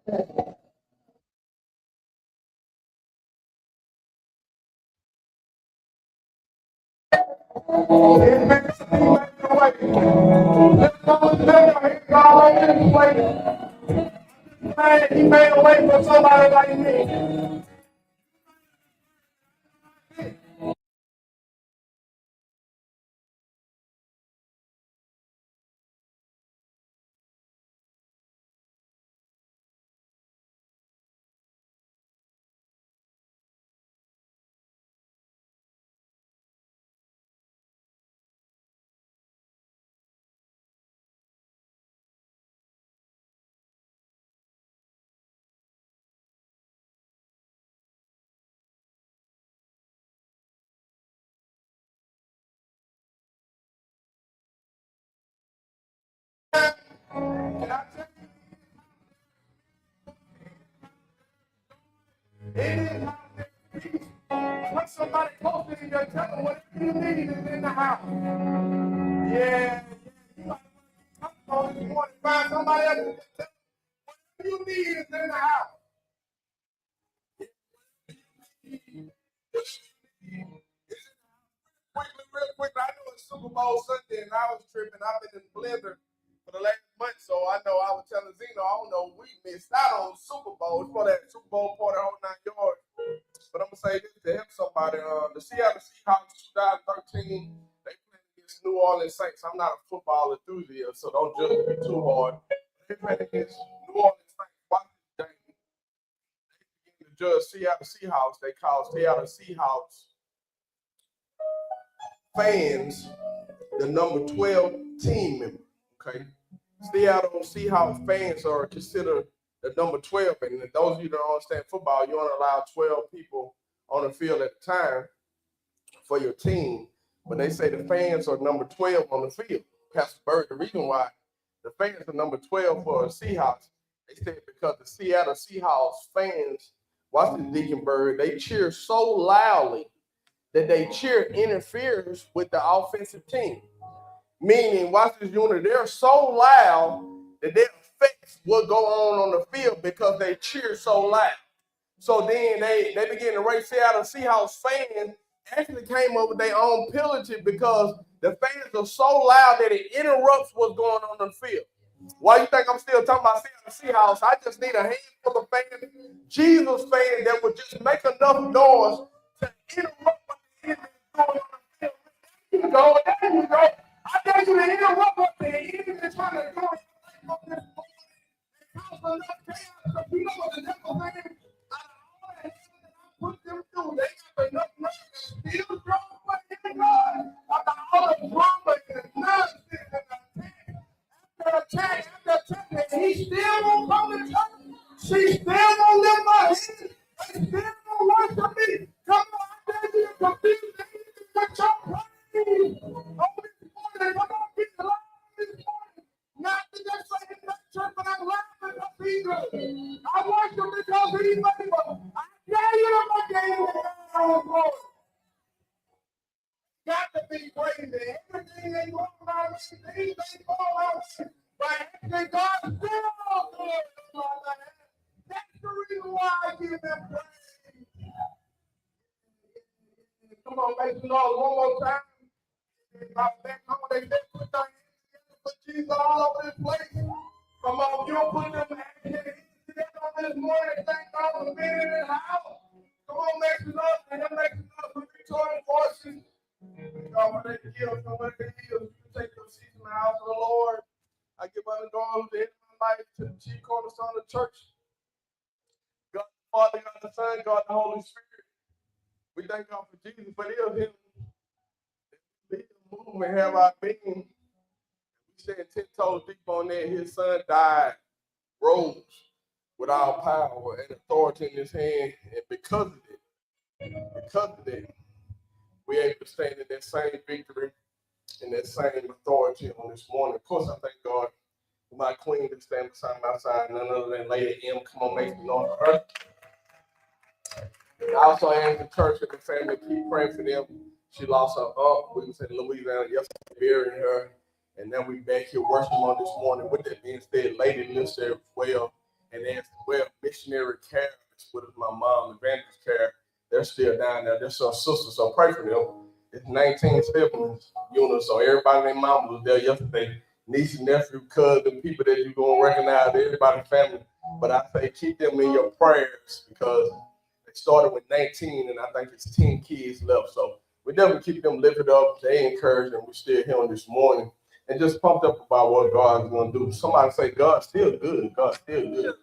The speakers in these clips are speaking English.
He made a way for somebody like me. And I tell you, it is not peace. When somebody close to you, tell them whatever you need is in the house. Yeah, you might want to find somebody else to tell them whatever you need is in the house. Real quick, I know it's Super Bowl Sunday and I was tripping. I've been in Blender for the last month, so I know I was telling Zeno, I don't know, we missed out on Super Bowl. It's for that Super Bowl party whole 9 yards. But I'm gonna say this to help somebody. The Seattle Seahawks 2013, they played against New Orleans Saints. I'm not a football enthusiast, so don't judge me too hard. They played against New Orleans Saints. Watch this game. They begin to judge Seattle Seahawks. They call Seattle Seahawks fans the number 12 team member. Okay, Seattle Seahawks fans are considered the number 12, and those of you that don't understand football, you only allow 12 people on the field at a time for your team. But they say the fans are number 12 on the field. Pastor Bird, the reason why the fans are number 12 for the Seahawks, they said because the Seattle Seahawks fans, watch the Deacon Bird, they cheer so loudly that they cheer interferes with the offensive team. Meaning, watch this unit, they're so loud that they affect what go on the field because they cheer so loud. So then they begin to raise Seattle Seahawks fans actually came up with their own penalty because the fans are so loud that it interrupts what's going on the field. Why you think I'm still talking about Seattle Seahawks? I just need a handful of fans, Jesus fans, that would just make enough noise to interrupt what the enemy is going on the field. There you go, there you go. I dare you to interrupt what the enemy is trying to do. You know what the devil saying? Put them through. They got enough money to still draw away God. After all the drama and nonsense and attack after attack, and he still won't come to church. She still won't lift my head. They still won't worship me. Come on, I dare you to confuse the enemy with your praise. Oh, this morning, come on, get alive this morning. Not to just say in that church, but I'm laughing at Jesus. I worship because he's faithful. I dare you to make it own glory. Got to be crazy. Everything ain't going around me. Things ain't going around me. But actually, God still glory to my life. That's the reason why I give him praise. Come on, make some noise one more time. Come on, they put their hands together for Jesus all over this place. Come on, you put them hands together on this morning. Thank God for being in the house. Come on, make some noise, and then make some noise for victorious voices. God, when they give, so when they give, you take your seats in the house of the Lord. I give my God the end of my life to the chief cornerstone of the church. God the Father, God the Son, God the Holy Spirit. We thank God for Jesus, but it was him. Movement have our being. We stand 10 toes deep on that. His son died, rose with all power and authority in his hand. And because of that, we're able to stand in that same victory and that same authority on this morning. Of course, I thank God for my queen that stands beside my side, none other than Lady M. Come on, make me know for her. And I also ask the church and the family keep praying for them. She lost her aunt. We was in Louisiana yesterday, burying her. And then we back here worshiping on this morning. With that being said, Lady lives there as well. and as well, missionary care with my mom, evangelist care. They're still down there. They're some sisters, so pray for them. It's 19 siblings, so everybody and their mom was there yesterday. Niece and nephew, cousin, people that you're going to recognize, everybody family. But I say keep them in your prayers because they started with 19 and I think it's 10 kids left. So we definitely keep them lifted up. They encouraged and we're still here on this morning and just pumped up about what God's going to do. Somebody say, God's still good. God's still good.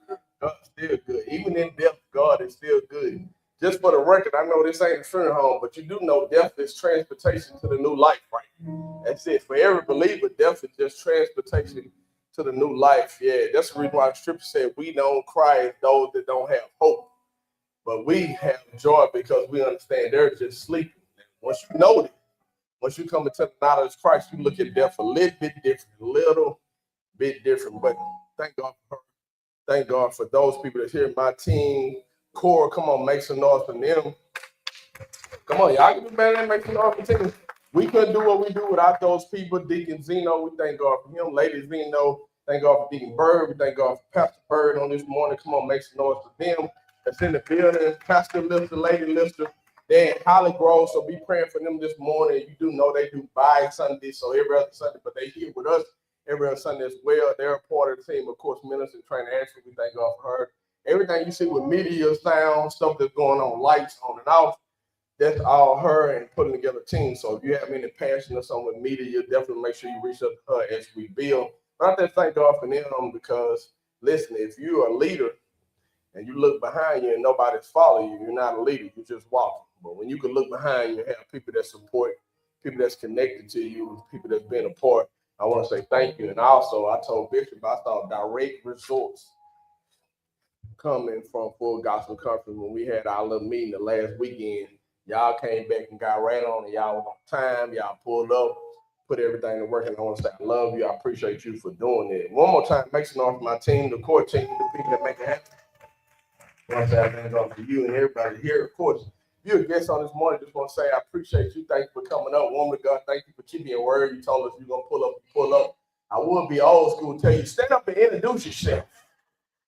God's still good. Even in death, God is still good. Just for the record, I know this ain't a funeral home, but you do know death is transportation to the new life, right? That's it. For every believer, death is just transportation to the new life. Yeah, that's the reason why the scripture said we don't cry as those that don't have hope. But we have joy because we understand they're just sleeping. Once you know it, once you come into the knowledge of Christ, you look at death a little bit different. But thank God for her. Thank God for those people that's here. My team, Cora, come on, make some noise for them. Come on, y'all can do better than make some noise for team. We couldn't do what we do without those people. Deacon Zeno, we thank God for him. Lady Zeno, thank God for Deacon Bird. We thank God for Pastor Bird on this morning. Come on, make some noise for them. That's in the building. Pastor Lister, Lady Lister, they're in Holly Grove, so be praying for them this morning. You do know they do by Sunday, so every other Sunday, but they here with us every other Sunday as well. They're a part of the team, of course, Ministry Training Ashley. We thank God for her. Everything you see with media, sound, stuff that's going on, lights on and off, that's all her and putting together a team. So if you have any passion or something with media, definitely make sure you reach out to her as we build. But I just thank God for them because, listen, if you're a leader and you look behind you and nobody's following you, you're not a leader, you're just walking. But when you can look behind you and have people that support, people that's connected to you, people that's been a part, I want to say thank you. And also, I told Bishop I saw direct results coming from Full Gospel Conference when we had our little meeting the last weekend. Y'all came back and got right on it. Y'all was on time. Y'all pulled up, put everything to work. And I want to say I love you. I appreciate you for doing it. One more time, make some noise for my team, the core team, the people that make it happen. I want to say I thank God for you and everybody here. Of course, if you're a guest on this morning, just want to say I appreciate you. Thank you for coming up. Woman of God, thank you for keeping your word. You told us you're going to pull up, pull up. I would be old school and tell you, stand up and introduce yourself.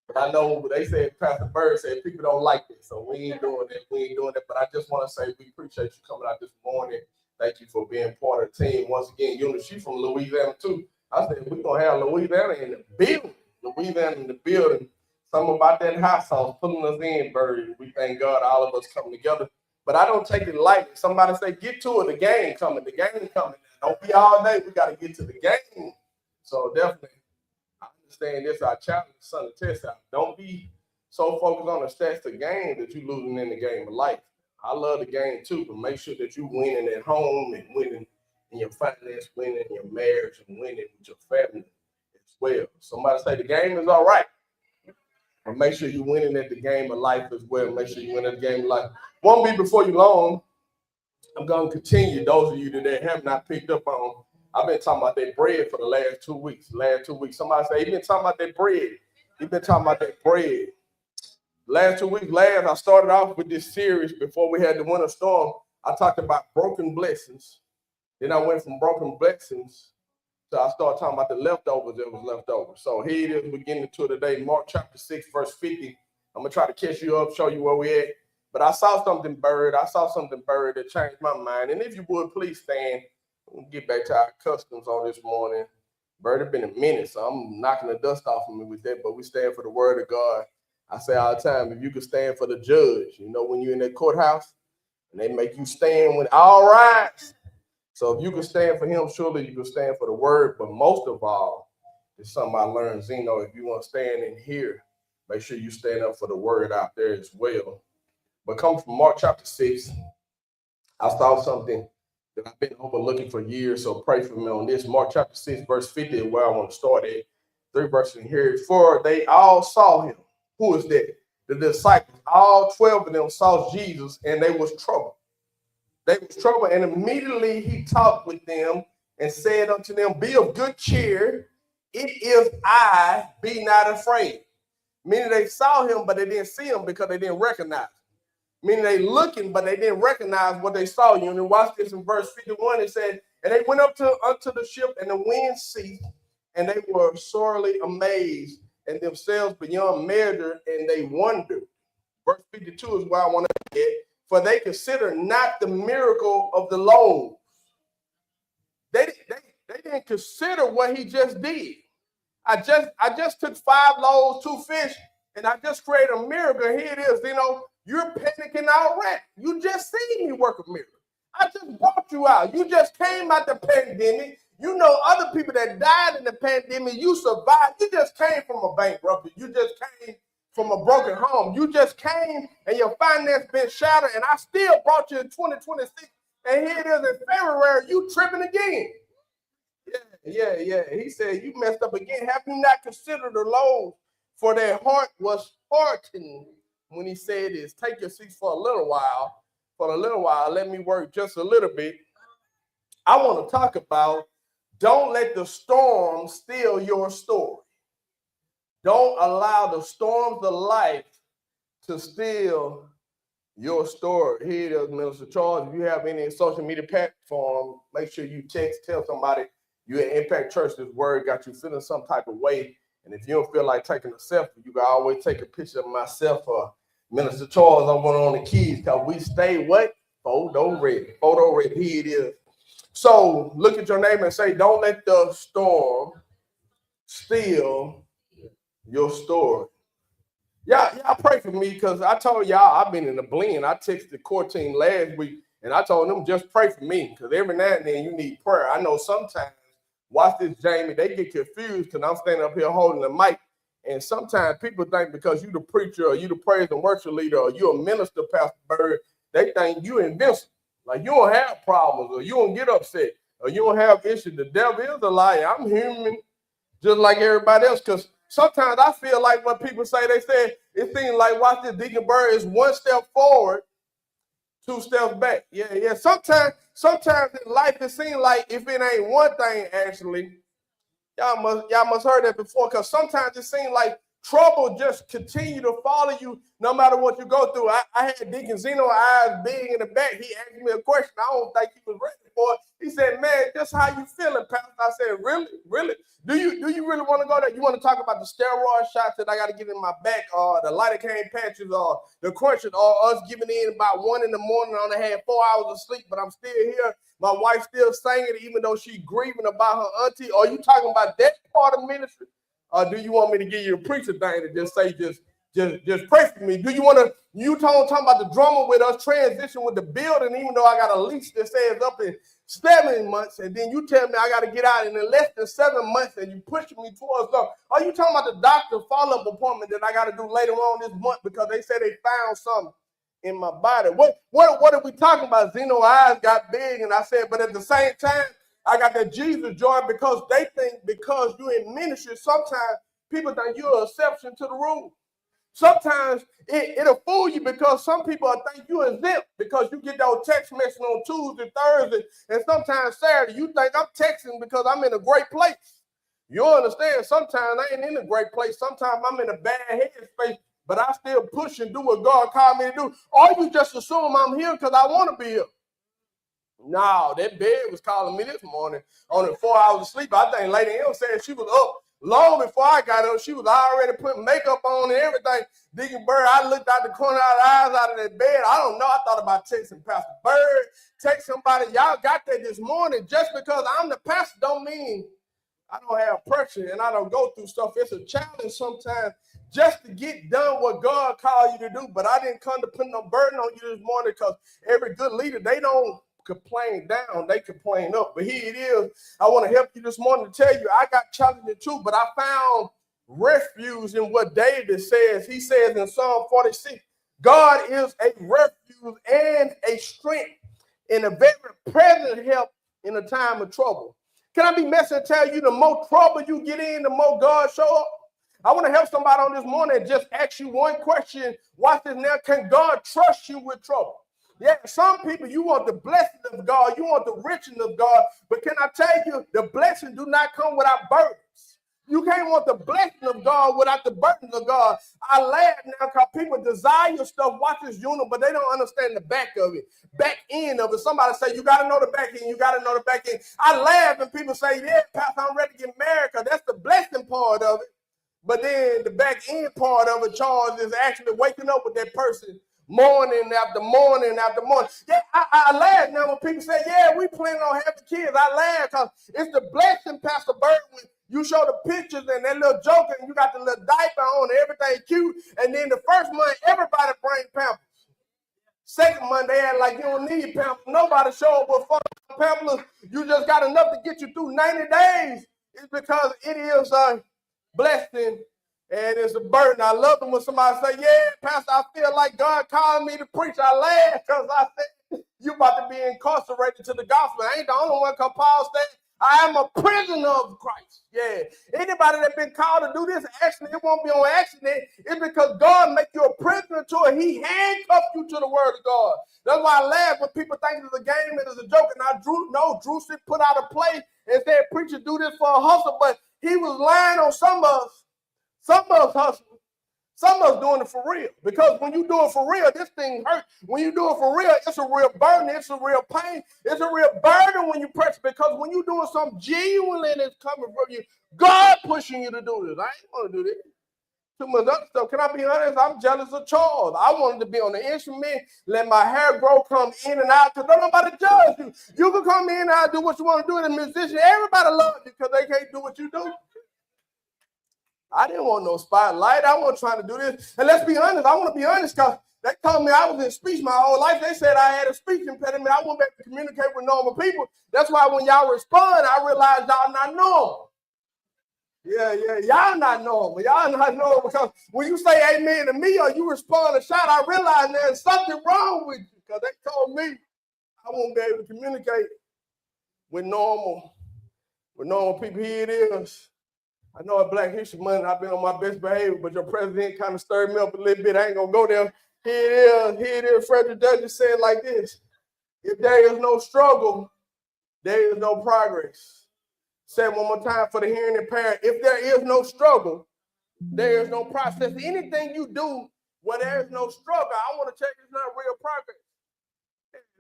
But I know they said, Pastor Bird said people don't like this, so we ain't doing that. We ain't doing that. But I just want to say we appreciate you coming out this morning. Thank you for being part of the team. Once again, she's from Louisiana too. I said we're gonna have Louisiana in the building. Louisiana in the building. Something about that hot sauce pulling us in, Bird. We thank God all of us coming together. But I don't take it lightly. Somebody say, get to it. The game coming. The game coming. Don't be all day. We got to get to the game. So definitely. I understand this. I challenge the son to test out. Don't be so focused on the stats of the game that you're losing in the game of life. I love the game too, but make sure that you're winning at home and winning in your finance, winning in your marriage, and winning with your family as well. Somebody say the game is all right, but make sure you're winning at the game of life as well. Make sure you win at the game of life. Won't be before you long. I'm going to continue. Those of you that have not picked up on, I've been talking about that bread for the last 2 weeks. Somebody say, he's been talking about that bread. He's been talking about that bread. Last 2 weeks, I started off with this series before we had the winter storm. I talked about broken blessings. Then I went from broken blessings to I started talking about the leftovers that was left over. So here it is, we're getting into it today, Mark chapter 6, verse 50. I'm going to try to catch you up, show you where we're at. But I saw something, Bird. That changed my mind. And if you would, please stand. We'll get back to our customs on this morning. Bird, it's been a minute, so I'm knocking the dust off of me with that. But we stand for the word of God. I say all the time, if you could stand for the judge, when you're in that courthouse and they make you stand when all rise. So if you can stand for him, surely you can stand for the word. But most of all, it's something I learned, Zeno. If you want to stand in here, make sure you stand up for the word out there as well. But come from Mark chapter 6, I saw something that I've been overlooking for years, so pray for me on this. Mark chapter 6, verse 50 is where I want to start at. 3 verses in here. For they all saw him. Who is that? The disciples. All 12 of them saw Jesus, and they was troubled. And immediately he talked with them and said unto them, be of good cheer. It is I, be not afraid. Meaning they saw him, but they didn't see him because they didn't recognize him. Meaning they looking, but they didn't recognize what they saw. And watch this in verse 51. It said, and they went up unto the ship, and the wind ceased, and they were sorely amazed, and themselves beyond measure, and they wonder. Verse 52 is where I want to get. For they consider not the miracle of the loaves. They didn't consider what he just did. I just took 5 loaves, 2 fish, and I just created a miracle. Here it is. You're panicking already. You just seen me work a miracle. I just brought you out. You just came out the pandemic. You know other people that died in the pandemic. You survived. You just came from a bankruptcy. You just came from a broken home. You just came and your finance been shattered, and I still brought you in 2026. And here it is in February. You tripping again. Yeah. He said, you messed up again. Have you not considered the loaves? For their heart was hardened when he said this. Take your seats for a little while. For a little while, let me work just a little bit. I want to talk about don't let the storm steal your story. Don't allow the storms of life to steal your story. Here it is, Minister Charles. If you have any social media platform, make sure you tell somebody you're at Impact Church. This word got you feeling some type of way. And if you don't feel like taking a selfie, you can always take a picture of myself or Minister Charles on the keys, because we stay what? Photo ready. Photo ready. Here it is. So look at your neighbor and say, don't let the storm steal your story. Y'all pray for me, because I told y'all I've been in the blend. I texted the core team last week, and I told them just pray for me, because every now and then you need prayer. I know sometimes, watch this, Jamie, they get confused because I'm standing up here holding the mic, and sometimes people think because you the preacher or you the praise and worship leader or you a minister, Pastor Bird, they think you invincible. Like you don't have problems or you don't get upset or you don't have issues. The devil is a liar. I'm human just like everybody else, because sometimes I feel like when people say, they say, it seems like, watch this, Deacon Bird is 1 step forward, 2 steps back. Yeah. Sometimes in life it seems like if it ain't one thing, actually, y'all must heard that before, because sometimes it seems like trouble just continue to follow you no matter what you go through. I had Deacon Zeno eyes big in the back. He asked me a question. I don't think he was ready for it. He said, man, just how you feeling, Pastor? I said, really? Do you really want to go there? You want to talk about the steroid shots that I got to get in my back, or the lidocaine patches, or the crunches, or us giving in about 1 a.m. I only had 4 hours of sleep, but I'm still here. My wife still singing, even though she's grieving about her auntie. Are you talking about that part of ministry? Or do you want me to give you a preacher thing to just say, just pray for me? Do you want to, you talking about the drummer with us transition with the building, even though I got a lease that says up in 7 months, and then you tell me I got to get out in less than 7 months, and you pushing me towards them? Are you talking about the doctor follow-up appointment that I got to do later on this month because they say they found something in my body? What are we talking about? Zeno's eyes got big, and I said, but at the same time, I got that Jesus joy, because they think because you're in ministry, sometimes people think you're an exception to the rule. Sometimes it'll fool you, because some people think you're exempt because you get those text messages on Tuesday, Thursday, and sometimes Saturday. You think I'm texting because I'm in a great place. You understand? Sometimes I ain't in a great place. Sometimes I'm in a bad headspace, but I still push and do what God called me to do. Or you just assume I'm here because I want to be here. No, that bed was calling me this morning on the 4 hours of sleep. I think Lady M said she was up long before I got up. She was already putting makeup on and everything. Deacon Bird, I looked out the corner of the eyes out of that bed. I don't know. I thought about texting Pastor Bird, text somebody. Y'all got that this morning. Just because I'm the pastor don't mean I don't have pressure and I don't go through stuff. It's a challenge sometimes just to get done what God called you to do. But I didn't come to put no burden on you this morning, because every good leader, they don't complain down, they complain up. But here it is. I want to help you this morning to tell you I got challenging too, but I found refuge in what David says. He says in Psalm 46, God is a refuge and a strength, and a very present help in a time of trouble. Can I be messy and tell you, the more trouble you get in, the more God show up? I want to help somebody on this morning and just ask you one question. Watch this now. Can God trust you with trouble? Yeah, some people, you want the blessing of God, you want the riches of God, but can I tell you, the blessing do not come without burdens. You can't want the blessing of God without the burdens of God. I laugh now because people desire stuff, watch this unit, but they don't understand the back of it, back end of it. Somebody say, you got to know the back end, you got to know the back end. I laugh when people say, yeah, Pastor, I'm ready to get married, because that's the blessing part of it. But then the back end part of a charge is actually waking up with that person morning after morning after morning. Yeah, I laugh now when people say, yeah, we planning on having kids. I laugh because it's the blessing, Pastor Bird, when you show the pictures and that little joker and you got the little diaper on and everything cute. And then the first month, everybody bring Pampers. Second month, they act like you don't need Pampers. Nobody show up with Pampers. You just got enough to get you through 90 days. It's because it is a blessing and it's a burden. I love it when somebody say, yeah, Pastor, I feel like God called me to preach. I laugh because I said, you about to be incarcerated to the gospel. I ain't the only one because Paul said, I am a prisoner of Christ. Yeah. Anybody that's been called to do this, actually, it won't be on accident. It's because God make you a prisoner to it. He handcuffed you to the word of God. That's why I laugh when people think it's a game and it's a joke. And Drew put out a play and said, preacher, do this for a hustle. But he was lying on some of us. Some of us hustle. Some of us doing it for real. Because when you do it for real, this thing hurts. When you do it for real, it's a real burden. It's a real pain. It's a real burden when you press. Because when you're doing something genuine that's coming from you, God pushing you to do this. I ain't want to do this. Too much other stuff. Can I be honest? I'm jealous of Charles. I wanted to be on the instrument, let my hair grow, come in and out, because don't nobody judge you. You can come in and out, do what you want to do as a musician. Everybody loves you because they can't do what you do. I didn't want no spotlight. I wasn't trying to do this. And let's be honest. I want to be honest because they told me I was in speech my whole life. They said I had a speech impediment. I went back to communicate with normal people. That's why when y'all respond, I realize y'all not normal. Yeah, y'all not normal. Y'all not normal because when you say amen to me or you respond a shout, I realize there's something wrong with you because they told me I won't be able to communicate with normal people. Here it is. I know at Black History Month I've been on my best behavior, but your president kind of stirred me up a little bit. I ain't gonna go there. Here it is. Frederick Douglass said like this: if there is no struggle, there is no progress. Say it one more time for the hearing impaired. If there is no struggle, there is no process. Anything you do where there is no struggle, I want to check it's not real progress.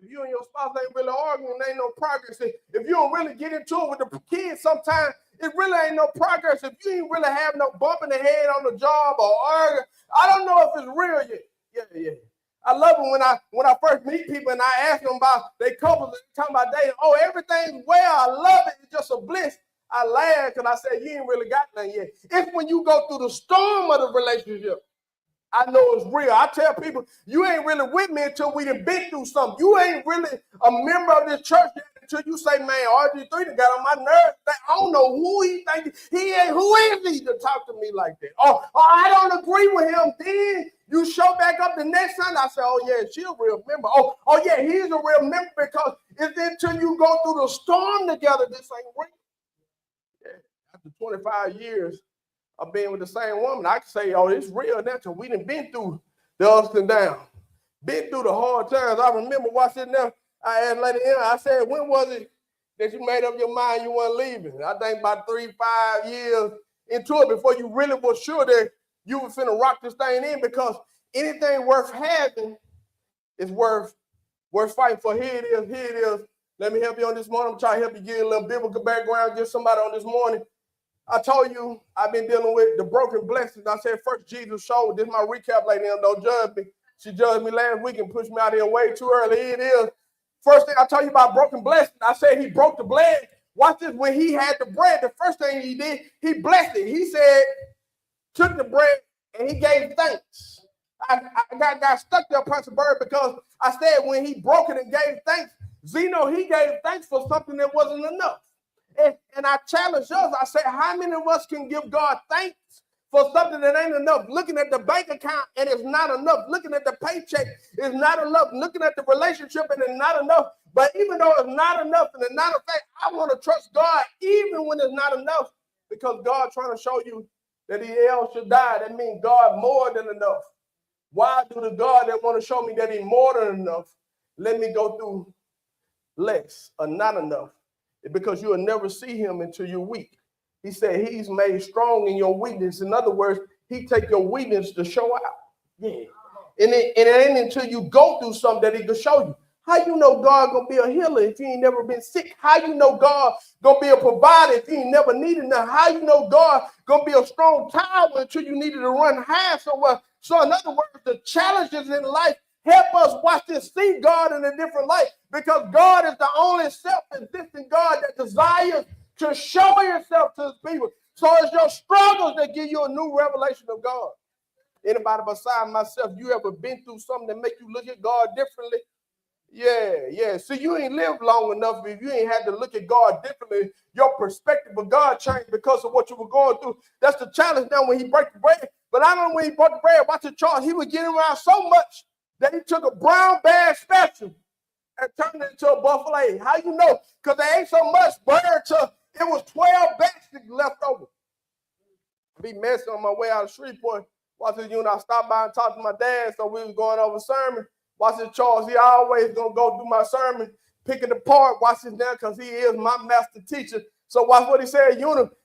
If you and your spouse ain't really arguing, there ain't no progress. If you don't really get into it with the kids, sometimes it really ain't no progress. If you ain't really have no bump in the head on the job or arguing, I don't know if it's real yet. Yeah. I love it when I first meet people and I ask them about their couples, talking about dating. Oh, everything's well. I love it. It's just a bliss. I laugh because I said, you ain't really got nothing yet. It's when you go through the storm of the relationship, I know it's real. I tell people, you ain't really with me until we done been through something. You ain't really a member of this church until you say, man, RG3 done got on my nerves. I don't know who he thinks he ain't. Who is he to talk to me like that? Oh, I don't agree with him. Then you show back up the next Sunday. I say, oh, yeah, she's a real member. Oh, yeah, he's a real member because it's until you go through the storm together, this ain't real. Yeah. After 25 years, I've been with the same woman. I can say, oh, it's real now because we done been through the ups and downs, been through the hard times. I remember watching them. I asked Lady Anna, I said, when was it that you made up your mind you weren't leaving? I think about 3-5 years into it before you really was sure that you were finna rock this thing in, because anything worth having is worth fighting for. Here it is. Let me help you on this morning. I'm trying to help you get a little biblical background, get somebody on this morning. I told you I've been dealing with the broken blessings. I said first Jesus showed. This is my recap, lady. Don't judge me. She judged me last week and pushed me out here way too early. Here it is. First thing I told you about broken blessings, I said he broke the bread. Watch this. When he had the bread, the first thing he did, he blessed it. He said, took the bread and he gave thanks. I got stuck there, Pastor Bird, because I said when he broke it and gave thanks, Zeno, he gave thanks for something that wasn't enough. And I challenge us. I say, how many of us can give God thanks for something that ain't enough? Looking at the bank account and it's not enough. Looking at the paycheck is not enough. Looking at the relationship and it's not enough. But even though it's not enough and it's not a fact, I want to trust God even when it's not enough, because God's trying to show you that He El Shaddai. That means God more than enough. Why do the God that want to show me that He's more than enough let me go through less or not enough? Because you will never see Him until you're weak. He said He's made strong in your weakness. In other words, He take your weakness to show out. Yeah. And it ain't until you go through something that He can show you. How you know God gonna be a healer if you ain't never been sick? How you know God gonna be a provider if you ain't never needed nothing? How you know God gonna be a strong tower until you needed to run high somewhere? So in other words, the challenges in life help us watch this, see God in a different light, because God is the only self-existing God that desires to show yourself to his people. So it's your struggles that give you a new revelation of God. Anybody beside myself, you ever been through something that make you look at God differently? Yeah. See, you ain't lived long enough if you ain't had to look at God differently. Your perspective of God changed because of what you were going through. That's the challenge now when he break the bread. But I know when he broke the bread, watch the chart, he was getting around so much that he took a brown bag special and turned it into a buffet. How you know? Because they ate so much bird till it was 12 baskets left over. Be messy on my way out of Shreveport. Watch this, I stopped by and talked to my dad, so we was going over sermon. Watch this, Charles, he always gonna go through my sermon, pick it apart. Watch this now, because he is my master teacher. So watch what he said,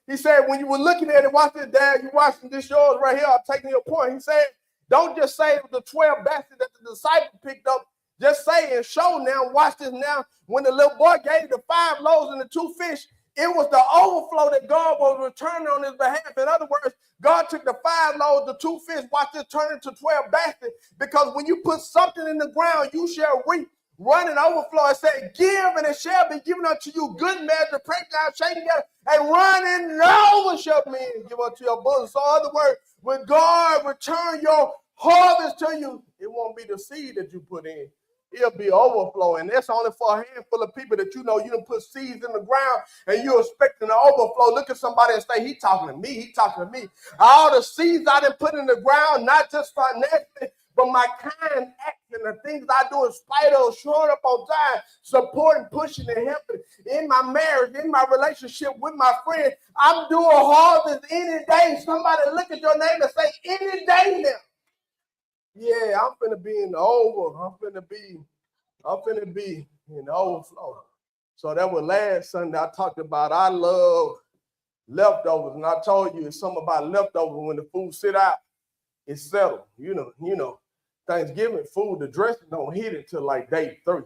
he said, when you were looking at it, watch this, Dad, you watching this yours right here, I'm taking your point. He said, don't just say it was the 12 baskets that the disciple picked up. Just say and show now. Watch this now. When the little boy gave the 5 loaves and the 2 fish, it was the overflow that God was returning on his behalf. In other words, God took the 5 loaves, the 2 fish, watch this turn into 12 baskets. Because when you put something in the ground, you shall reap. Run and overflow. It said, give and it shall be given unto you. Good measure, pressed down, shaken together, and run and over shall men give unto your bosom. So in other words, when God return your harvest to you, it won't be the seed that you put in. It'll be overflow, and that's only for a handful of people that you know you done put seeds in the ground and you're expecting to overflow. Look at somebody and say, he talking to me. All the seeds I done put in the ground, not just financially, but my kind action, the things I do in spite of, showing up on time, supporting, pushing, and helping in my marriage, in my relationship with my friend. I'm doing harvest any day. Somebody look at your neighbor and say, any day now. Yeah, I'm finna be in the over. I'm finna be in the overflow. So that was last Sunday I talked about. I love leftovers, and I told you it's something about leftovers. When the food sit out, it's settled. You know, Thanksgiving food, the dressing don't hit it till like day 3.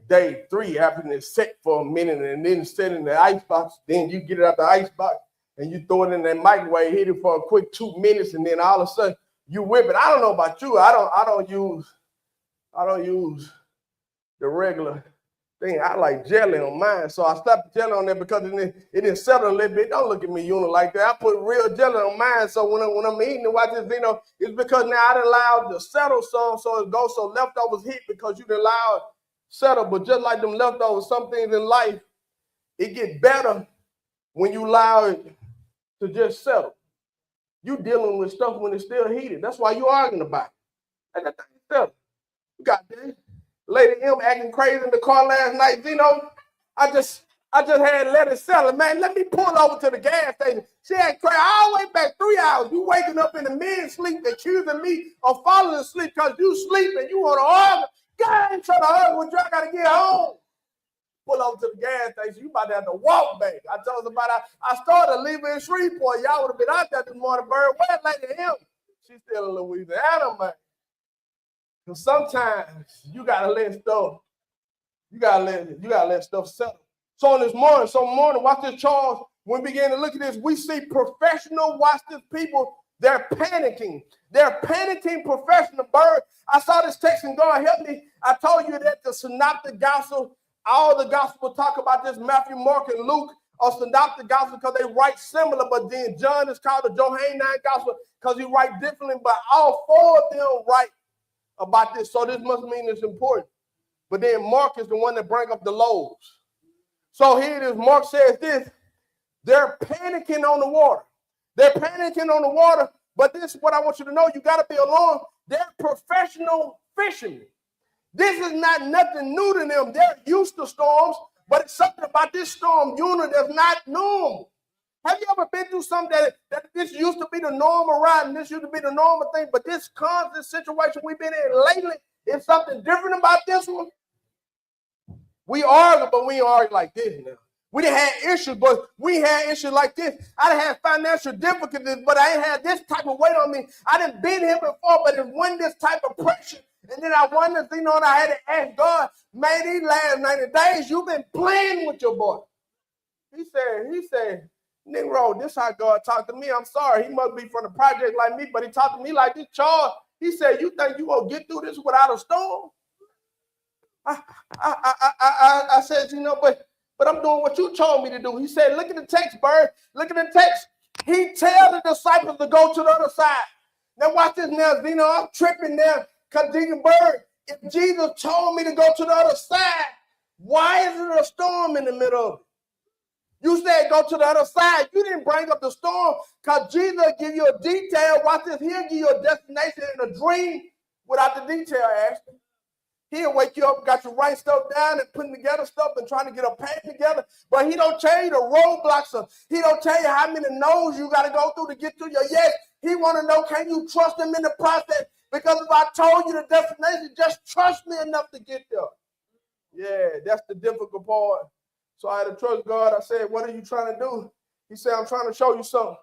Day 3 after it's set for a minute and then set in the icebox. Then you get it out the icebox and you throw it in that microwave, hit it for a quick 2 minutes, and then all of a sudden you whip it. I don't know about you. I don't use the regular thing. I like jelly on mine. So I slapped the jelly on there because it didn't settle a little bit. Don't look at me, like that. I put real jelly on mine. So when I'm eating it, watch this, it's because now I done allowed it to settle some, so it goes so leftovers hit because you done allowed it settle. But just like them leftovers, some things in life, it get better when you allow it to just settle. You dealing with stuff when it's still heated. That's why you arguing about it. Let that thing settle. You got this. Lady M acting crazy in the car last night. I just had to let it settle. Man, let me pull over to the gas station. She had crazy all the way back 3 hours. You waking up in the mid-sleep accusing me of falling asleep because you sleep and you want to argue. God ain't trying to argue with you. I got to get home. Pull over to the gas station. You about to have to walk back. I told somebody I started leaving in Shreveport. Y'all would have been out there this morning, bird. Where's Lady M? She's still in Louisiana, man. Because sometimes you gotta let stuff settle. So this morning, watch this, Charles. When we begin to look at this, we see professional, watch this, people, they're panicking. They're panicking professional, bird. I saw this text and God help me. I told you that the synoptic gospel, all the gospels talk about this, Matthew, Mark, and Luke are synoptic gospel because they write similar, but then John is called the Johannine gospel because he writes differently, but all 4 of them write about this. So this must mean it's important. But then Mark is the one that brings up the loaves. So here it is. Mark says this. They're panicking on the water. But this is what I want you to know. You got to be alone. They're professional fishermen. This is not nothing new to them. They're used to storms, but it's something about this storm unit that's not normal. Have you ever been through something that this used to be the normal ride and this used to be the normal thing, but this constant situation we've been in lately is something different about this one? We argue, but we ain't argue like this now. We didn't have issues, but we had issues like this. I done had financial difficulties, but I ain't had this type of weight on me. I done been here before, but it wasn't this type of pressure. And then I wondered, and I had to ask God, man, these last 90 days, you've been playing with your boy. He said, Negro, this how God talked to me. I'm sorry. He must be from the project like me, but he talked to me like this, Charles. He said, you think you going to get through this without a storm? I said, but I'm doing what you told me to do. He said, look at the text, Bird. Look at the text. He tell the disciples to go to the other side. Now watch this now, Zeno. I'm tripping now. Because Deacon Bird, if Jesus told me to go to the other side, why is there a storm in the middle of it? You said go to the other side. You didn't bring up the storm because Jesus will give you a detail. Watch this. He'll give you a destination in a dream without the detail, Ashley. He'll wake you up, got you writing stuff down and putting together stuff and trying to get a plan together. But he don't tell you the roadblocks. He don't tell you how many no's you got to go through to get to your yes. He want to know, can you trust him in the process? Because if I told you the destination, just trust me enough to get there. Yeah, that's the difficult part. So I had to trust God. I said, what are you trying to do? He said, I'm trying to show you something.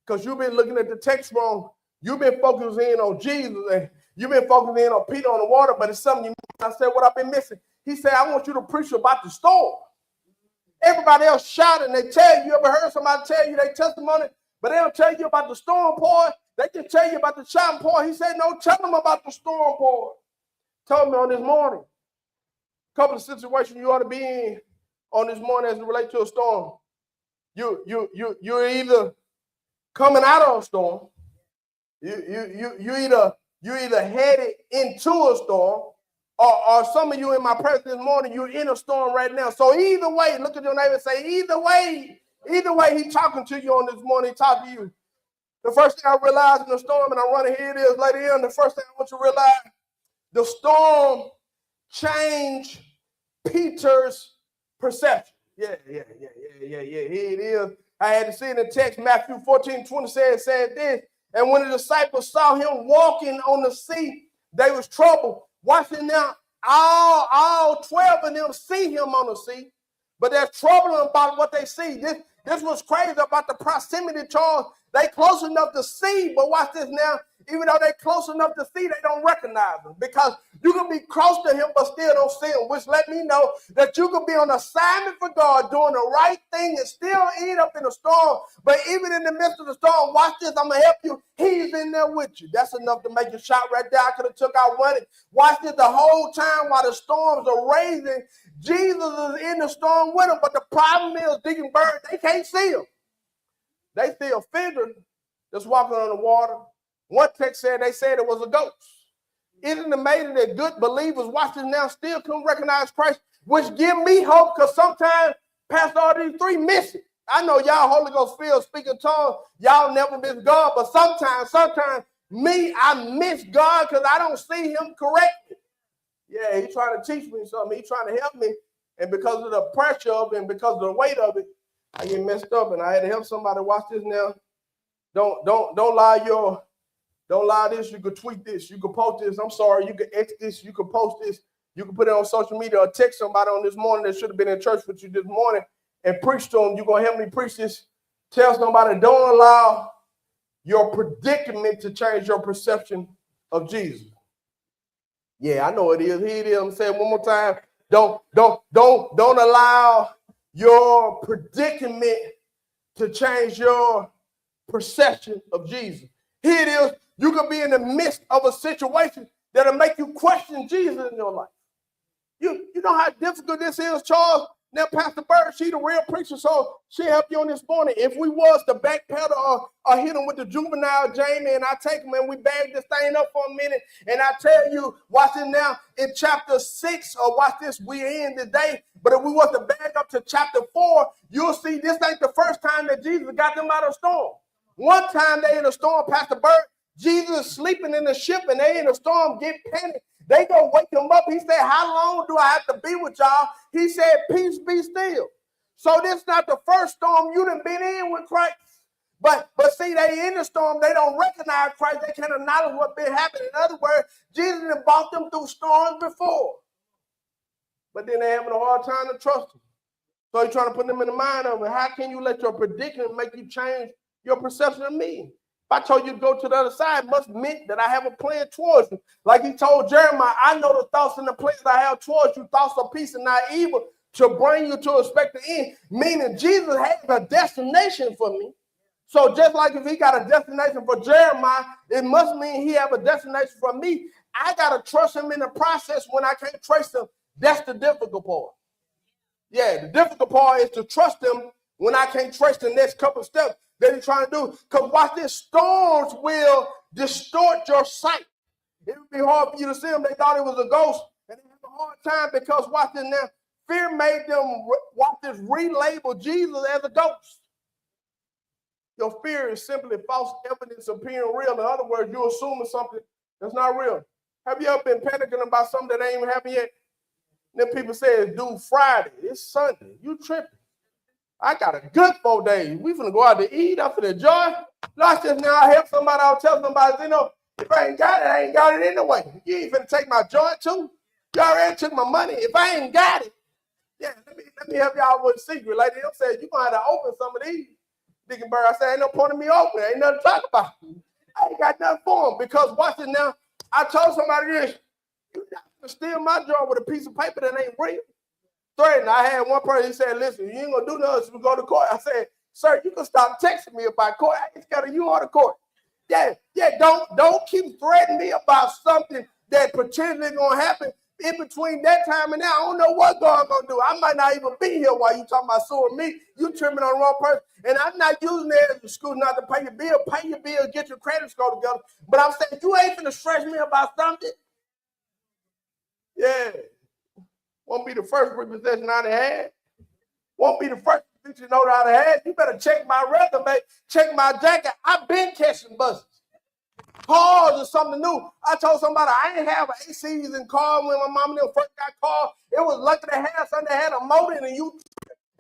Because you've been looking at the text wrong. You've been focusing on Jesus and you've been focusing on Peter on the water, but it's something you missed. I said, what I've been missing? He said, I want you to preach about the storm. Everybody else shouting. They tell you ever heard somebody tell you their testimony, but they don't tell you about the storm part. They can tell you about the shouting part. He said, no, tell them about the storm part. Told me on this morning, a couple of situations you ought to be in on this morning as it relates to a storm. You're either coming out of a storm, you either headed into a storm, or some of you in my presence this morning, you're in a storm right now. So either way, look at your neighbor and say, either way, he's talking to you on this morning, he talking to you. The first thing I realized in the storm, and I'm running here it is, lady in, the first thing I want you to realize, the storm changed Peter's perception. Yeah. Here it is. I had to see in the text, Matthew 14:20 said this. And when the disciples saw him walking on the sea, they was troubled. Watch it now. All 12 of them see him on the sea, but they're troubled about what they see. This was crazy about the proximity, Charles. They close enough to see, but watch this now. Even though they're close enough to see, they don't recognize him because you can be close to him but still don't see him, which let me know that you can be on assignment for God doing the right thing and still end up in a storm. But even in the midst of the storm, watch this, I'm going to help you. He's in there with you. That's enough to make you shout right there. I could have took out running. Watch this the whole time while the storms are raging. Jesus is in the storm with him, but the problem is, Deacon Bird, they can't see him. They see a figure that's walking on the water. One text said they said it was a ghost. Isn't it amazing that good believers watching now still couldn't recognize Christ, which give me hope because sometimes Pastor all these three miss it. I know y'all Holy Ghost filled speaking tongues, y'all never miss God, but sometimes me, I miss God because I don't see him correctly. Yeah, he's trying to teach me something. He's trying to help me. And because of the pressure of it and because of the weight of it, I get messed up. And I had to help somebody watch this now. Don't lie this. You could tweet this. You could post this. I'm sorry. You could X this. You could post this. You could put it on social media or text somebody on this morning that should have been in church with you this morning and preach to them. You're going to help me preach this. Tell somebody, don't allow your predicament to change your perception of Jesus. Yeah, I know it is. Here it is. I'm saying one more time. Don't allow your predicament to change your perception of Jesus. Here it is. You could be in the midst of a situation that'll make you question Jesus in your life. You know how difficult this is, Charles? Now, Pastor Bird, she the real preacher, so she help you on this morning. If we was to backpedal or hit them with the juvenile Jamie, and I take them and we bag this thing up for a minute, and I tell you, watch it now, in chapter 6, or watch this, we in today, but if we was to back up to chapter 4, you'll see this ain't the first time that Jesus got them out of a storm. One time they in a storm, Pastor Bird, Jesus is sleeping in the ship, and they in a storm, get panicked. They gonna wake him up. He said, how long do I have to be with y'all? He said, peace be still. So this is not the first storm you done been in with Christ. But see, they in the storm. They don't recognize Christ. They can't acknowledge what's been happening. In other words, Jesus had brought them through storms before. But then they're having a hard time to trust him. So he's trying to put them in the mind of it. How can you let your predicament make you change your perception of me? I told you to go to the other side, must mean that I have a plan towards you. Like he told Jeremiah, I know the thoughts and the plans I have towards you, thoughts of peace and not evil, to bring you to expected end. Meaning Jesus has a destination for me. So just like if he got a destination for Jeremiah, it must mean he have a destination for me. I got to trust him in the process when I can't trace him. That's the difficult part. Yeah, the difficult part is to trust him when I can't trace the next couple of steps that he's trying to do. Because watch this, storms will distort your sight. It would be hard for you to see them. They thought it was a ghost. And they have a hard time because watch this now. Fear made them, watch this, relabel Jesus as a ghost. Your fear is simply false evidence appearing real. In other words, you're assuming something that's not real. Have you ever been panicking about something that ain't even happened yet? Then people say it's due Friday. It's Sunday. You tripping. I got a good 4 days. We finna go out to eat. I'm finna enjoy. Watch this now. I help somebody. I'll tell somebody, you know, if I ain't got it, I ain't got it anyway. You ain't finna take my joint too. You already took my money. If I ain't got it, yeah, let me help y'all with a secret. Like they said, you're going to have to open some of these. Deacon Bird, I said, ain't no point in me opening. Ain't nothing to talk about. I ain't got nothing for them because watch it now. I told somebody this. You're not going to steal my joint with a piece of paper that ain't real. Threatened. I had one person, he said, listen, you ain't going to do nothing until we go to court. I said, sir, you can stop texting me about court. I ain't scared of you or the court. Yeah, don't keep threatening me about something that potentially going to happen. In between that time and now, I don't know what God's going to do. I might not even be here while you talking about suing me. You tripping on the wrong person. And I'm not using that as an excuse not to pay your bill. Pay your bill, get your credit score together. But I'm saying, you ain't finna stress me about something. Yeah. Won't be the first repossession I'd have had. Won't be the first repossession I'd have had. You better check my resume, check my jacket. I've been catching buses. Cars or something new. I told somebody I ain't have an ACs in car when my mom and them first got cars. It was lucky to have something that had a motor in it.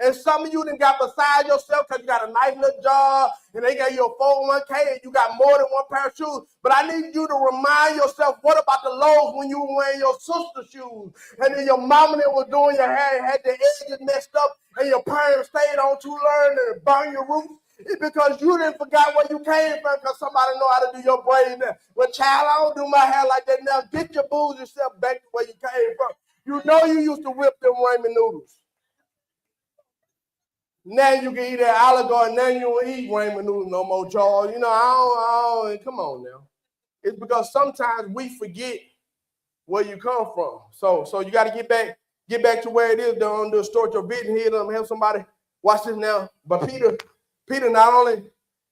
And some of you done got beside yourself because you got a nice little job and they got you a 401k and you got more than one pair of shoes. But I need you to remind yourself, what about the lows when you were wearing your sister's shoes? And then your mama that was doing your hair and had the edges messed up and your parents stayed on too long and burn your roof. It's because you didn't forget where you came from because somebody know how to do your braid now. Well, child, I don't do my hair like that now. Get your booze yourself back to where you came from. You know you used to whip them ramen noodles. Now you can eat that Olive Garden. Now you don't eat ramen noodles no more, Charles. You know, I don't, come on now. It's because sometimes we forget where you come from. So you got to get back to where it is. Don't distort your vision here. Have somebody watch this now. But Peter not only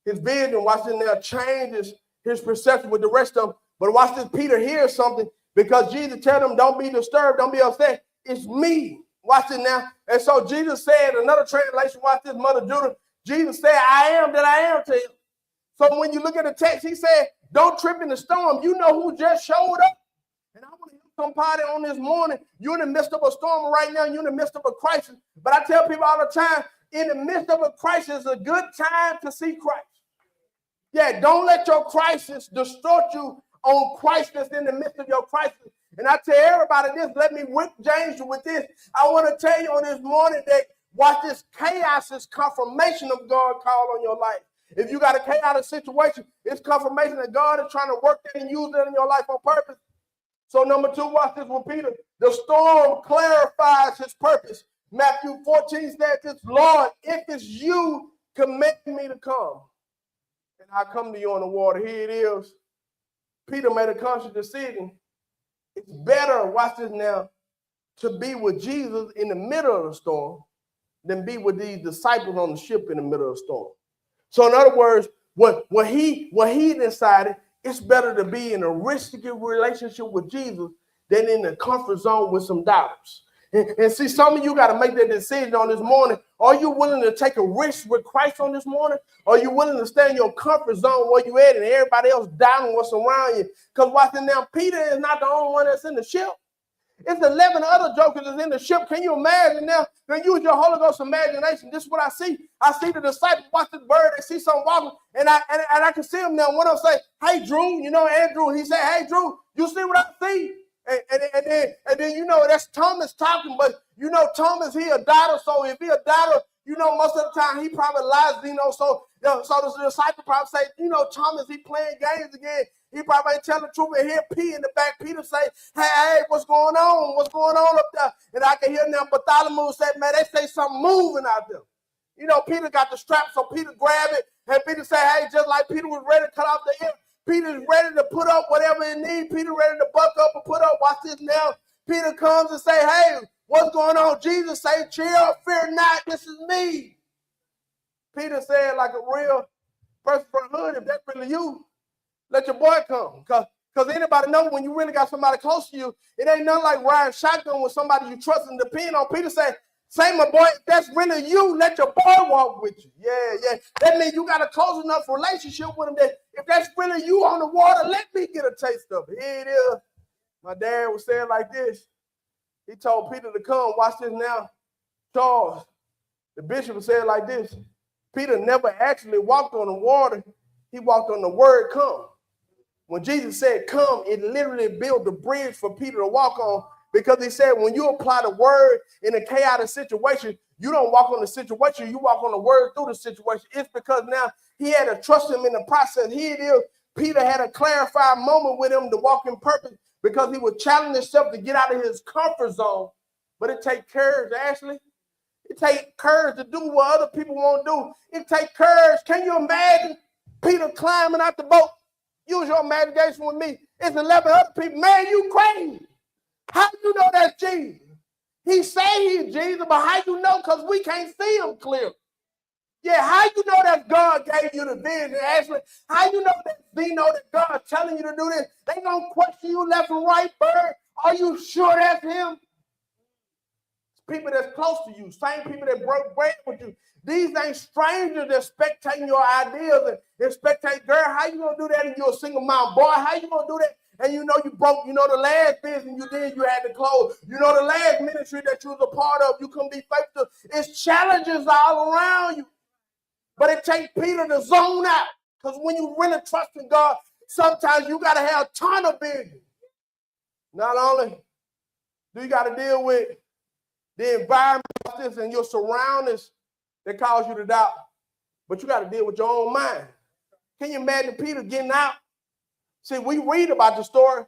his vision, watch this now, changes his perception with the rest of them. But watch this, Peter hears something because Jesus tell him, don't be disturbed, don't be upset. It's me. Watch it now. And so Jesus said, another translation, watch this, Mother Judah, Jesus said, I am that I am to him. So when you look at the text, he said, don't trip in the storm. You know who just showed up. And I want to hear somebody on this morning. You're in the midst of a storm right now. You're in the midst of a crisis. But I tell people all the time, in the midst of a crisis, a good time to see Christ. Yeah, don't let your crisis distort you on Christ that's in the midst of your crisis. And I tell everybody this, let me whip James with this. I want to tell you on this morning that watch this, chaos is confirmation of God's call on your life. If you got a chaotic situation, it's confirmation that God is trying to work that and use that in your life on purpose. So number 2, watch this with Peter. The storm clarifies his purpose. Matthew 14 says this, Lord, if it's you, command me to come. And I come to you on the water. Here it is. Peter made a conscious decision. It's better, watch this now, to be with Jesus in the middle of the storm than be with these disciples on the ship in the middle of the storm. So in other words, what he decided, it's better to be in a risky relationship with Jesus than in the comfort zone with some doubters. And see, some of you got to make that decision on this morning. Are you willing to take a risk with Christ on this morning? Or are you willing to stay in your comfort zone where you at and everybody else down what's around you? Because watching now, Peter is not the only one that's in the ship. It's 11 other jokers that's in the ship. Can you imagine now? Then use your Holy Ghost imagination. This is what I see. I see the disciples watch this bird. They see something walking, and I can see them now. One of them say, "Hey, Drew," you know Andrew. He said, "Hey, Drew, you see what I see?" And then you know that's Thomas talking, but you know Thomas, he a doubter. So if he a doubter, You know, most of the time he probably lies, so the disciple probably say, Thomas, he playing games again. He probably ain't telling the truth. And hear Peter in the back, Peter say, hey, what's going on? What's going on up there? And I can hear now Bartholomew say, man, they say something moving out there. Peter got the strap, so Peter grabbed it, and Peter said, hey, just like Peter was ready to cut off the ear, Peter's ready to put up whatever it needs. Peter ready to buck up and put up. Watch this now. Peter comes and say, hey, what's going on? Jesus say, cheer up, fear not, this is me. Peter said, like a real person from the hood, if that's really you, let your boy come. Because anybody know when you really got somebody close to you, it ain't nothing like riding shotgun with somebody you trust and depend on. Peter said, say, my boy, if that's really you, let your boy walk with you. Yeah. That means you got a close enough relationship with him that if that's really you on the water, let me get a taste of it. Here it is. My dad was saying like this. He told Peter to come. Watch this now. Charles, the bishop was saying like this. Peter never actually walked on the water. He walked on the word come. When Jesus said come, it literally built the bridge for Peter to walk on, because he said when you apply the word in a chaotic situation, you don't walk on the situation, you walk on the word through the situation. It's because now he had to trust him in the process. Here it is. Peter had a clarified moment with him to walk in purpose because he was challenging himself to get out of his comfort zone. But it takes courage, Ashley. It takes courage to do what other people won't do. It takes courage. Can you imagine Peter climbing out the boat? Use your imagination with me. It's 11 other people. Man, you crazy. How do you know that's Jesus? He say he's Jesus, but how you know? Because we can't see him clearly. Yeah, how you know that God gave you the vision, Ashley? How you know that God's telling you to do this? They gonna question you left and right, bird. Are you sure that's him? People that's close to you, same people that broke bread with you. These ain't strangers that spectating your ideas and spectate. Girl, how you gonna do that and you're a single mom? Boy, how you gonna do that? And you broke, the last business you did, you had to close. The last ministry that you was a part of, you couldn't be faithful. It's challenges all around you. But it takes Peter to zone out. Because when you really trust in God, sometimes you got to have a ton of vision. Not only do you got to deal with the environment and your surroundings that cause you to doubt, but you got to deal with your own mind. Can you imagine Peter getting out? See, we read about the story,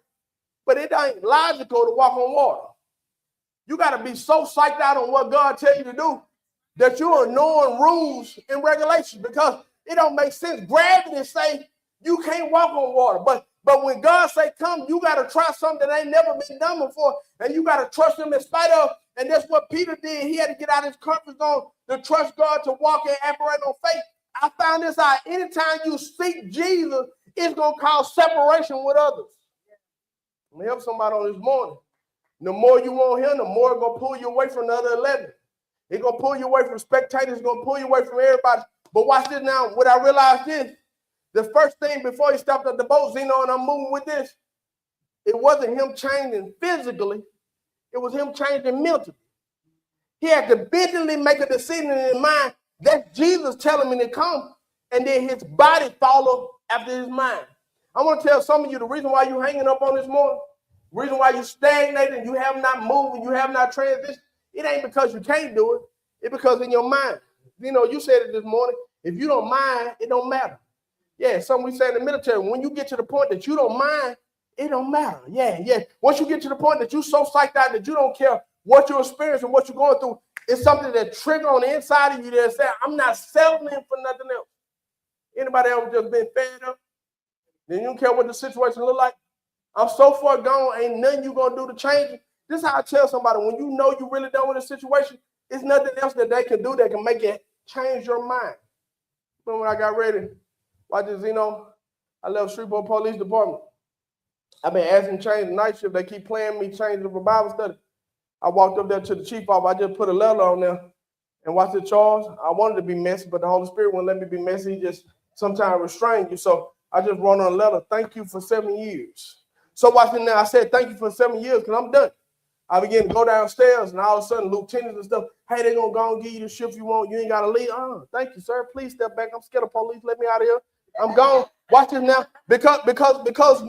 but it ain't logical to walk on water. You got to be so psyched out on what God tells you to do that you're ignoring rules and regulations, because it don't make sense. Gravity say you can't walk on water, but when God say come, you got to try something that ain't never been done before, and you got to trust him in spite of. And that's what Peter did. He had to get out of his comfort zone to trust God, to walk and operate on faith. I found this out. Anytime you seek Jesus, it's going to cause separation with others. I'm going to help somebody on this morning. The more you want him, the more it's going to pull you away from the other 11. It's going to pull you away from spectators. It's going to pull you away from everybody. But watch this now. What I realized is, the first thing before he stepped up the boat, Zeno, and I'm moving with this, it wasn't him changing physically. It was him changing mentally. He had to mentally make a decision in his mind. That's Jesus telling him to come. And then his body followed after his mind. I want to tell some of you the reason why you're hanging up on this morning, the reason why you're stagnating, you have not moved, and you have not transitioned. It ain't because you can't do it. It's because in your mind. You said it this morning. If you don't mind, it don't matter. Yeah, something we say in the military. When you get to the point that you don't mind, it don't matter. Yeah. Once you get to the point that you're so psyched out that you don't care what you're experiencing, what you're going through, it's something that trigger on the inside of you that says, I'm not settling for nothing else. Anybody ever just been fed up? Then you don't care what the situation look like. I'm so far gone, ain't nothing you gonna do to change it. This is how I tell somebody, when you know you really done with a situation, it's nothing else that they can do that can make it change your mind. Remember when I got ready, watch this, I left Shreveport Police Department. I've been asking to change the night shift. They keep playing me changing for Bible study. I walked up there to the chief office. I just put a letter on there. And watch it, Charles. I wanted to be messy, but the Holy Spirit wouldn't let me be messy. He just sometimes restrain you. So I just wrote on a letter, thank you for 7 years. So watch it now. I said, thank you for 7 years because I'm done. I began to go downstairs, and all of a sudden, lieutenants and stuff, hey, they're going to go and give you the shift you want. You ain't got to leave. Thank you, sir. Please step back. I'm scared of police. Let me out of here. I'm gone. Watch this now. Because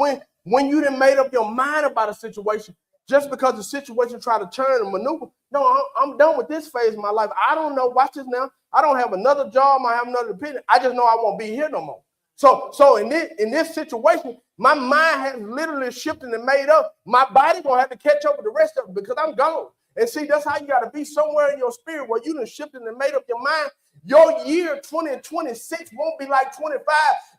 when you done made up your mind about a situation, just because the situation try to turn and maneuver. No, I'm done with this phase of my life. I don't know. Watch this now. I don't have another job. I have another opinion. I just know I won't be here no more. So in this situation, my mind has literally shifted and made up. My body gonna have to catch up with the rest of it because I'm gone. And see, that's how you got to be somewhere in your spirit where you done shifted and made up your mind. Your year 2026 won't be like 25.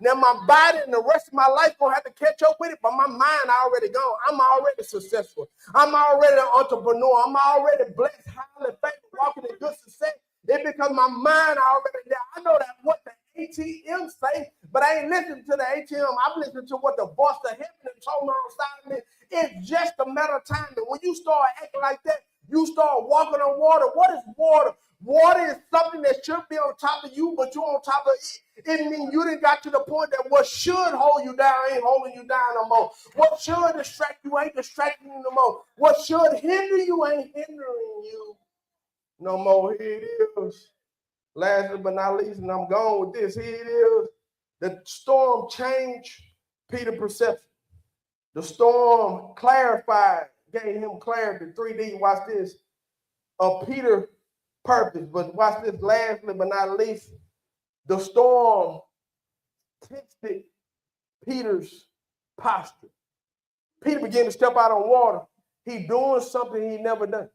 Now my body and the rest of my life gonna have to catch up with it, but my mind already gone. I'm already successful. I'm already an entrepreneur. I'm already blessed, highly favored, walking in good success. It's because my mind already there. I know that what the ATM say, but I ain't listening to the ATM. I'm listening to what the voice of heaven told me on side of me. It's just a matter of time. And when you start acting like that, you start walking on water. What is water? Water is something that should be on top of you, but you're on top of it. It means you didn't got to the point that what should hold you down ain't holding you down no more. What should distract you ain't distracting you no more. What should hinder you ain't hindering you no more. Here it is. Lastly but not least, and I'm going with this. Here it is. The storm changed Peter's perception. The storm clarified, gave him clarity. 3D, watch this. Peter purpose, but watch this. Lastly but not least, the storm tested Peter's posture. Peter began to step out on water. He doing something he never done.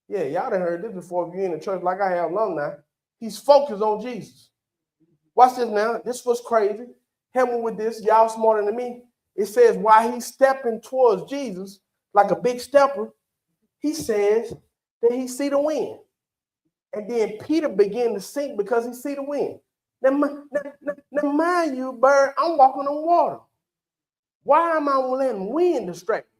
Yeah, y'all done heard this before if you're in the church like I have alumni. He's focused on Jesus. Watch this now. This was crazy. Help me with this. Y'all smarter than me. It says while he's stepping towards Jesus like a big stepper, he says that he see the wind. And then Peter began to sink because he see the wind. Now mind you, Bird, I'm walking on water. Why am I letting wind distract me?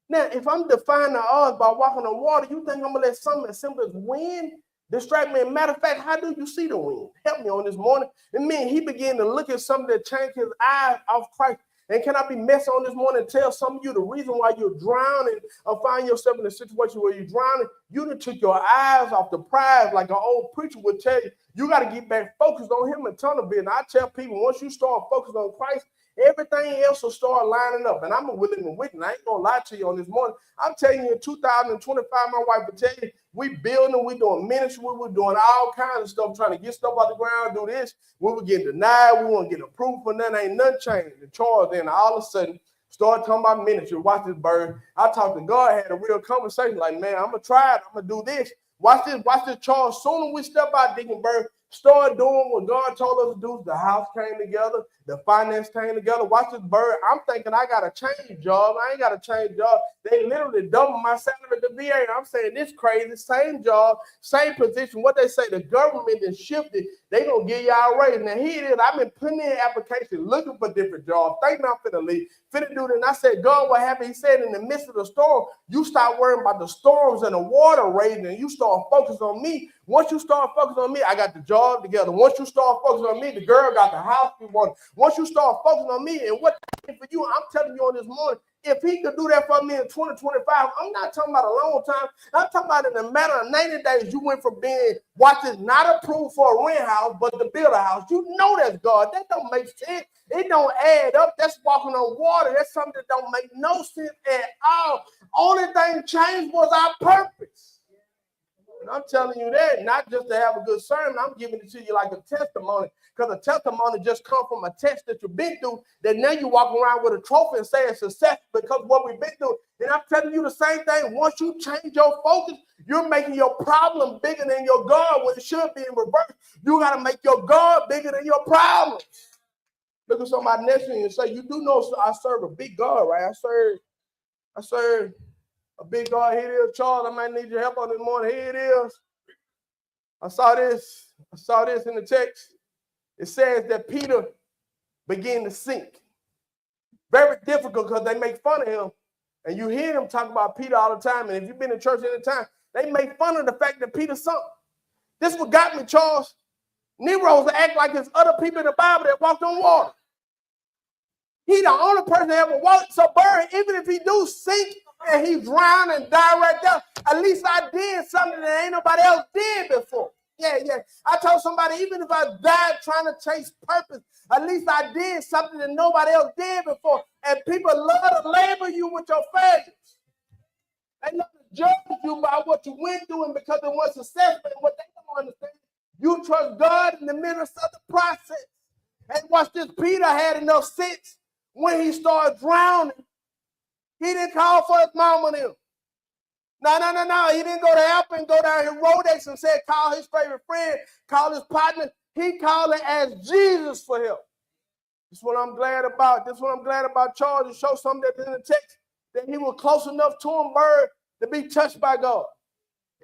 Now, if I'm defying the odds by walking on water, you think I'm going to let something as simple as wind distract me? Matter of fact, how do you see the wind? Help me on this morning. And then he began to look at something that changed his eyes off Christ. And can I be messy on this morning and tell some of you the reason why you're drowning or find yourself in a situation where you're drowning? You done took your eyes off the prize like an old preacher would tell you. You got to get back focused on him and tunnel vision. I tell people, once you start focusing on Christ, everything else will start lining up. And I'm a willing witness. I ain't going to lie to you on this morning. I'm telling you, in 2025, my wife will tell you, we building, we doing ministry, we're doing all kinds of stuff, trying to get stuff out the ground, do this. We were getting denied. We want to get approved for nothing. Ain't nothing changed. The charge then all of a sudden start talking about ministry. Watch this, Bird. I talked to God, had a real conversation like, man, I'm going to try it. I'm going to do this. Watch this charge. Soon as we step out, Deacon Bird, start doing what God told us to do. The house came together. The finance came together. Watch this, Bird. I'm thinking I got to change job. I ain't got to change job. They literally doubled my salary at the VA. I'm saying this crazy. Same job, same position. What they say, the government is shifted. They going to give y'all a raise. Now, here it is. I've been putting in applications, looking for different jobs. Thinking I'm finna leave. Finna do it. And I said, God, what happened? He said, in the midst of the storm, you stop worrying about the storms and the water raising, and you start focusing on me. Once you start focusing on me, I got the job together. Once you start focusing on me, the girl got the house we want. Once you start focusing on me and what for you, I'm telling you on this morning, if he could do that for me in 2025, I'm not talking about a long time. I'm talking about in a matter of 90 days, you went from being what is not approved for a rent house, but to build a house. You know that's God. That don't make sense. It don't add up. That's walking on water. That's something that don't make no sense at all. Only thing changed was our purpose. And I'm telling you that, not just to have a good sermon, I'm giving it to you like a testimony, because a testimony just comes from a test that you've been through, that now you walk around with a trophy and say it's success because of what we've been through. And I'm telling you the same thing. Once you change your focus, you're making your problem bigger than your God when it should be in reverse. You got to make your God bigger than your problems. Look at somebody next to you and say, you do know I serve a big God, right? I serve a big God. Here it is, Charles. I might need your help on this morning. Here it is. I saw this in the text. It says that Peter began to sink. Very difficult because they make fun of him. And you hear them talk about Peter all the time. And if you've been in church any time, they make fun of the fact that Peter sunk. This is what got me, Charles. Neroes act like there's other people in the Bible that walked on water. He the only person that ever walked. So Bird, even if he do sink and he drown and die right there, at least I did something that ain't nobody else did before. Yeah. I told somebody, even if I died trying to chase purpose, at least I did something that nobody else did before. And people love to label you with your failures. They love to judge you by what you went through and because it was successful. And what they don't understand, you trust God in the midst of the process. And watch this, Peter had enough sense when he started drowning. He didn't call for his mama and him. No. He didn't go to help and go down to Rodex and say, call his favorite friend, call his partner. He called and asked Jesus for help. This is what I'm glad about. This is what I'm glad about Charles. To show something that's in the text, that he was close enough to him, bird, to be touched by God.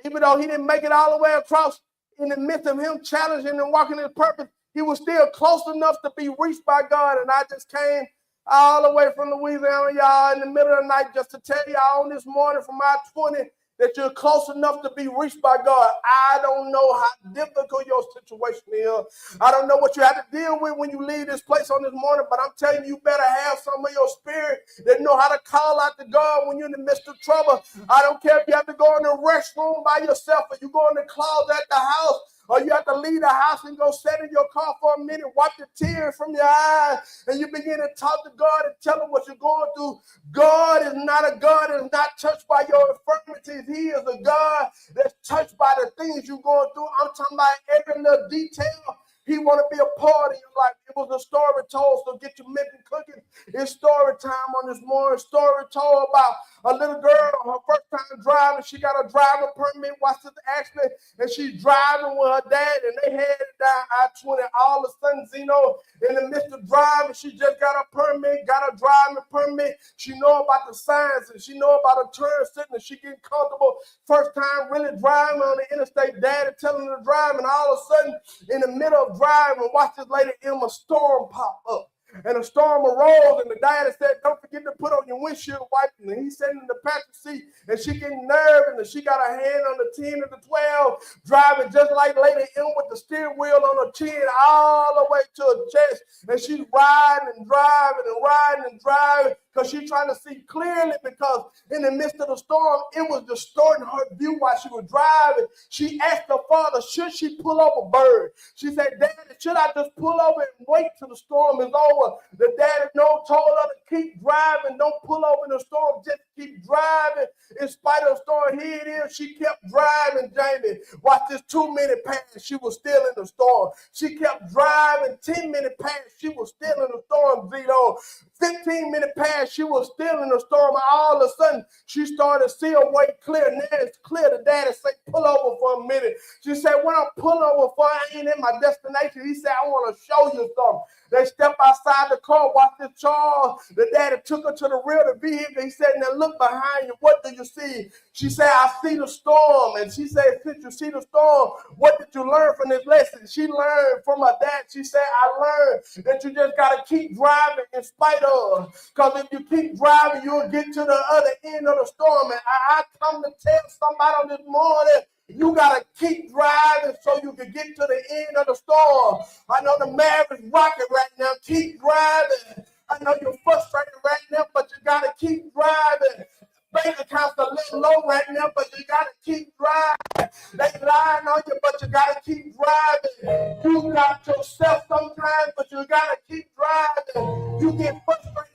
Even though he didn't make it all the way across, in the midst of him challenging and walking his purpose, he was still close enough to be reached by God. And I just came all the way from Louisiana, y'all, in the middle of the night just to tell y'all on this morning from our 20 that you're close enough to be reached by God. I don't know how difficult your situation is. I don't know what you have to deal with when you leave this place on this morning, but I'm telling you, you better have some of your spirit that know how to call out to God when you're in the midst of trouble. I don't care if you have to go in the restroom by yourself or you go in the closet at the house, or you have to leave the house and go sit in your car for a minute, wipe the tears from your eyes, and you begin to talk to God and tell him what you're going through. God is not a God that is not touched by your infirmities. He is a God that's touched by the things you're going through. I'm talking about every little detail. He want to be a part of your life. It was a story told, so get your milk and cooking. It's story time on this morning. Story told about a little girl on her first time driving. She got a driver permit, watched this accident, and she's driving with her dad, and they headed down I-20. All of a sudden, Zeno, in the midst of driving, she just got a permit, got a driving permit. She know about the signs, and she know about a turn signal. She getting comfortable. First time really driving on the interstate. Daddy telling her to drive, and all of a sudden, in the middle of driving, watch this lady, a storm pop up. And a storm arose, and the daddy said, don't forget to put on your windshield wipers. And he's sitting in the passenger seat, and she getting nervous, and she got her hand on the 10 or the 12, driving just like Lady M with the steering wheel on her chin all the way to her chest. And she's riding and driving and riding and driving because she's trying to see clearly, because in the midst of the storm, it was distorting her view while she was driving. She asked her father, should she pull over Bird? She said, Daddy, should I just pull over and wait till the storm is over? The daddy told her to keep driving. Don't pull over in the storm. Just keep driving in spite of the storm. Here it is. She kept driving, Jamie. Watch this 2 minute pass. She was still in the storm. She kept driving. 10 minute pass. She was still in the storm, Zito. 15-minute pass. She was still in the storm. All of a sudden, she started to see her way clear. Now it's clear. The daddy said, pull over for a minute. She said, when I pull over for, I ain't in my destination. He said, I want to show you something. They stepped outside the car, watched this Charles. The daddy took her to the rear of the vehicle. He said, now look behind you. What do you see? She said, I see the storm. And she said, since you see the storm, what did you learn from this lesson? She learned from her dad. She said, I learned that you just got to keep driving in spite of. Because if you keep driving, you'll get to the other end of the storm. And I come to tell somebody on this morning, you got to keep driving so you can get to the end of the storm. I know the marriage is rocket right now. Keep driving. I know you're frustrated right now, but you got to keep driving. Bank account's a little low right now, but you got to keep driving. They lying on you, but you got to keep driving. You got yourself sometimes, but you got to keep driving. You get frustrated,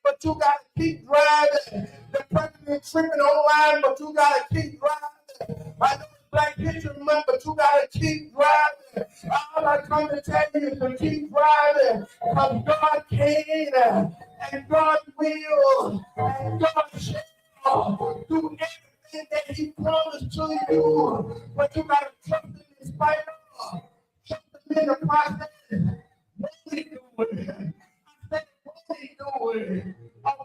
but you got to keep driving. The president tripping online, but you got to keep driving. I know it's Black History Month, but you got to keep driving. All I come to tell you is to keep driving, because God can, and God will, and God shall do everything that He promised to you. But you got to trust Him in spite of. Trust Him in the process. Won't He do it? I said, won't He do it?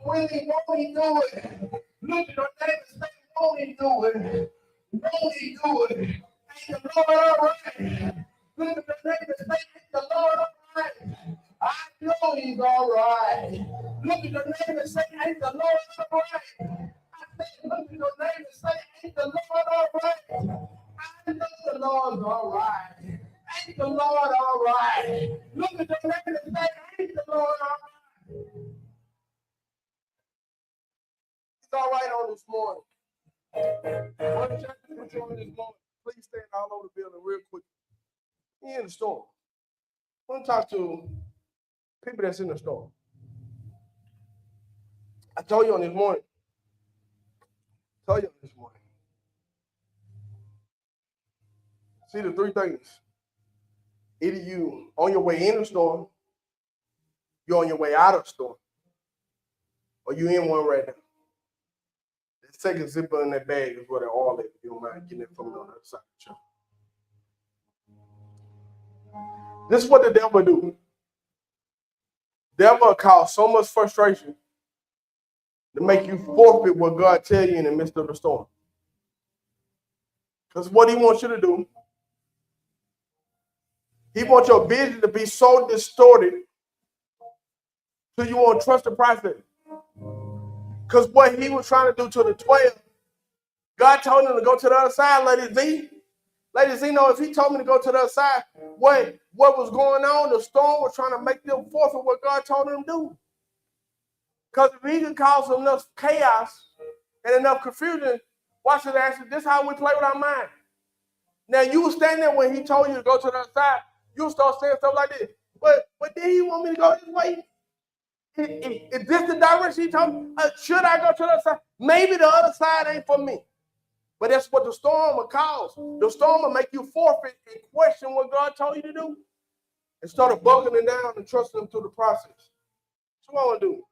Won't He do it? Look at your neighbor and say, won't He do it? Won't He do it? Ain't the Lord all right? Look at the neighbor and say, ain't the Lord all right? I know He's all right. Look at the neighbor and say, ain't the Lord all right? I said, look at your neighbor and say, ain't the Lord all right? I know the Lord's all right. Ain't the Lord all right? Look at the neighbor and say, ain't the Lord all right? He's all right on this morning. One church put you on this morning. Please stand all over the building real quick. You're in the storm. I want to talk to people that's in the storm. I told you on this morning, Tell you this morning. See the three things. Either you on your way in the storm, you're on your way out of the storm, or you in one right now. The second zipper in that bag is where they're all at. If you don't mind getting it from the other side of the church. This is what the devil do. The devil cause so much frustration to make you forfeit what God tell you in the midst of the storm. Because what he wants you to do, he wants your vision to be so distorted till you won't trust the process. Because what he was trying to do to the 12, God told him to go to the other side, Lady Z. Lady Z know if he told me to go to the other side, what was going on, the storm was trying to make them forfeit what God told them to do. Because if he can cause enough chaos and enough confusion, watch it actually, this is how we play with our mind. Now you were standing there when he told you to go to the other side, you'll start saying stuff like this. But did he want me to go this way? Is this the direction he told me? Should I go to the other side? Maybe the other side ain't for me. But that's what the storm will cause. The storm will make you forfeit and question what God told you to do. And start buckling down and trusting him through the process. That's what I want to do.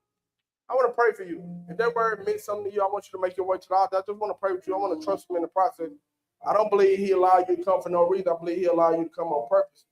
I want to pray for you. If that word means something to you, I want you to make your way to the altar. I just want to pray with you. I want to trust him in the process. I don't believe he allowed you to come for no reason. I believe he allowed you to come on purpose.